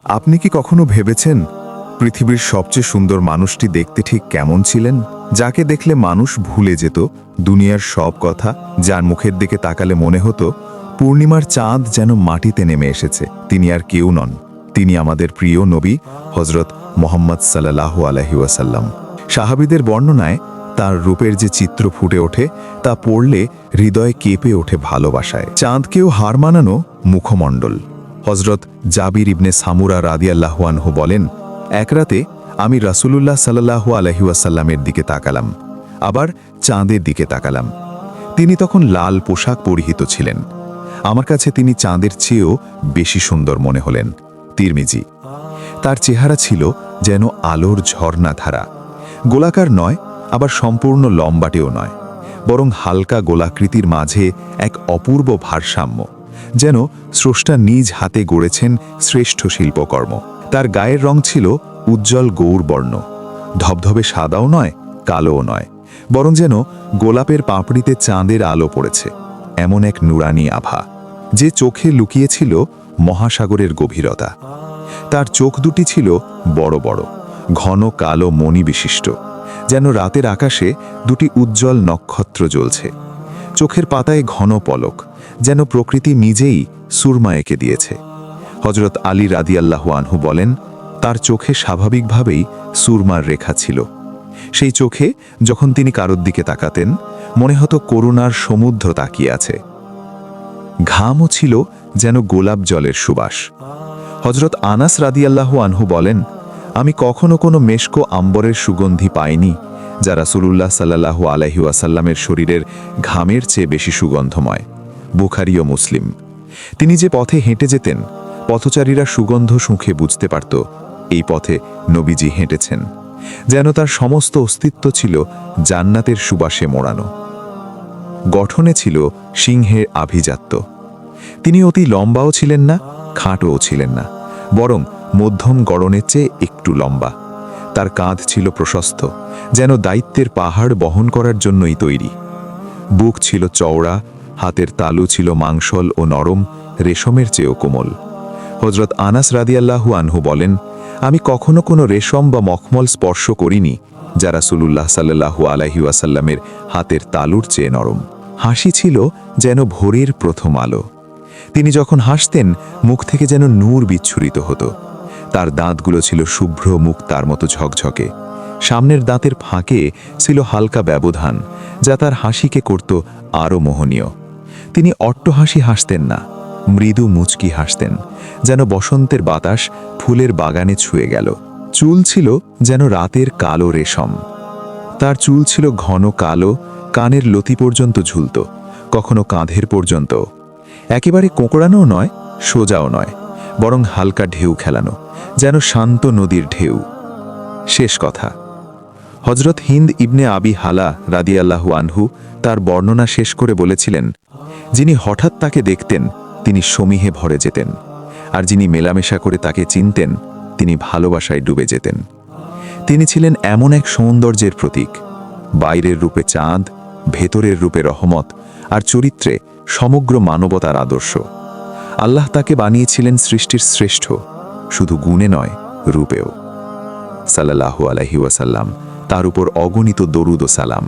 আপনি কি কখনো ভেবেছেন পৃথিবীর সবচেয়ে সুন্দর মানুষটি দেখতে ঠিক কেমন ছিলেন? যাকে দেখলে মানুষ ভুলে যেত দুনিয়ার সব কথা, যার মুখের দিকে তাকালে মনে হতো পূর্ণিমার চাঁদ যেন মাটিতে নেমে এসেছে। তিনি আর কেউ নন, তিনি আমাদের প্রিয় নবী হযরত মুহাম্মদ সাল্লাল্লাহু আলাইহি ওয়াসাল্লাম। সাহাবীদের বর্ণনায় তার রূপের যে চিত্র ফুটে ওঠে তা পড়লে হৃদয় কেঁপে ওঠে ভালোবাসায়। চাঁদকেও হার মানানো মুখমণ্ডল। হযরত জাবির ইবনে সামুরা রাদিয়াল্লাহু আনহু বলেন, এক রাতে আমি রাসূলুল্লাহ সাল্লাল্লাহু আলাইহি ওয়াসাল্লামের দিকে তাকালাম, আবার চাঁদের দিকে তাকালাম। তিনি তখন লাল পোশাক পরিহিত ছিলেন। আমার কাছে তিনি চাঁদের চেয়েও বেশি সুন্দর মনে হলেন। তিরমিজি। তার চেহারা ছিল যেন আলোর ঝর্ণাধারা, গোলাকার নয়, আবার সম্পূর্ণ লম্বাটেও নয়, বরং হালকা গোলাকৃতির মাঝে এক অপূর্ব ভারসাম্য, যেন স্রষ্টা নিজ হাতে গড়েছেন শ্রেষ্ঠ শিল্পকর্ম। তার গায়ের রং ছিল উজ্জ্বল গৌরবর্ণ, ধবধবে সাদাও নয়, কালোও নয়, বরং যেন গোলাপের পাপড়িতে চাঁদের আলো পড়েছে, এমন এক নুরানি আভা, যে চোখে লুকিয়েছিল মহাসাগরের গভীরতা। তার চোখ দুটি ছিল বড় বড়, ঘন কালো মণি বিশিষ্ট, যেন রাতের আকাশে দুটি উজ্জ্বল নক্ষত্র জ্বলছে। চোখের পাতায় ঘন পলক, যেন প্রকৃতি নিজেই সুরমা এঁকে দিয়েছে। হযরত আলী রাদিয়াল্লাহু আনহু বলেন, তার চোখে স্বাভাবিকভাবেই সুরমার রেখা ছিল। সেই চোখে যখন তিনি কারোর দিকে তাকাতেন, মনে হতো করুণার সমুদ্র তাকিয়ে আছে। ঘামও ছিল যেন গোলাপ জলের সুবাস। হযরত আনাস রাদিয়াল্লাহু আনহু বলেন, আমি কখনো কোনো মেশকো আম্বরের সুগন্ধি পাইনি যা রাসূলুল্লাহ সাল্লাল্লাহু আলাইহি ওয়াসাল্লামের শরীরের ঘামের চেয়ে বেশি সুগন্ধময়। বুখারী ও মুসলিম। তিনি যে পথে হেঁটে যেতেন, পথচারীরা সুগন্ধ শুঁকে বুঝতে পারত এই পথে নবীজি হেঁটেছেন, যেন তার সমস্ত অস্তিত্ব ছিল জান্নাতের সুবাসে মোড়ানো। গঠনে ছিল সিংহের আভিজাত্য। তিনি অতি লম্বাও ছিলেন না, খাটোও ছিলেন না, বরং মধ্যম গড়নের চেয়ে একটু লম্বা। তার কাঁধ ছিল প্রশস্ত, যেন দায়িত্বের পাহাড় বহন করার জন্যই তৈরি। বুক ছিল চওড়া, হাতের তালু ছিল মাংসল ও নরম, রেশমের চেয়েও কোমল। হযরত আনাস রাদিয়াল্লাহু আনহু বলেন, আমি কখনো কোনো রেশম বা মখমল স্পর্শ করিনি যা রাসূলুল্লাহ সাল্লাল্লাহু আলাইহি ওয়াসাল্লামের হাতের তালুর চেয়ে নরম। হাসি ছিল যেন ভোরের প্রথম আলো। তিনি যখন হাসতেন, মুখ থেকে যেন নূর বিচ্ছুরিত হতো। তার দাঁতগুলো ছিল শুভ্র মুক্তার মতো ঝকঝকে। সামনের দাঁতের ফাঁকে ছিল হালকা ব্যবধান, যা তার হাসিকে করত আরও মোহনীয়। তিনি অট্টহাসি হাসতেন না, মৃদু মুচকি হাসতেন, যেন বসন্তের বাতাস ফুলের বাগানে ছুঁয়ে গেল। চুল ছিল যেন রাতের কালো রেশম। তার চুল ছিল ঘন কালো, কানের লতি পর্যন্ত ঝুলত, কখনো কাঁধের পর্যন্ত। একেবারে কোঁকড়ানোও নয়, সোজাও নয়, বরং হালকা ঢেউ খেলানো, যেন শান্ত নদীর ঢেউ। শেষ কথা, হযরত হিন্দ ইবনে আবি হালা রাদিয়াল্লাহু আনহু তার বর্ণনা শেষ করে বলেছিলেন, যিনি হঠাৎ তাকে দেখতেন তিনি সমীহে ভরে যেতেন, আর যিনি মেলামেশা করে তাকে চিনতেন তিনি ভালোবাসায় ডুবে যেতেন। তিনি ছিলেন এমন এক সৌন্দর্যের প্রতীক, বাইরের রূপে চাঁদ, ভেতরের রূপে রহমত, আর চরিত্রে সমগ্র মানবতার আদর্শ। আল্লাহ তাকে বানিয়েছিলেন সৃষ্টির শ্রেষ্ঠ, শুধু গুণে নয়, রূপেও। সাল্লাল্লাহু আলাইহি ওয়াসাল্লাম। তার উপর অগণিত দরুদ ও সালাম।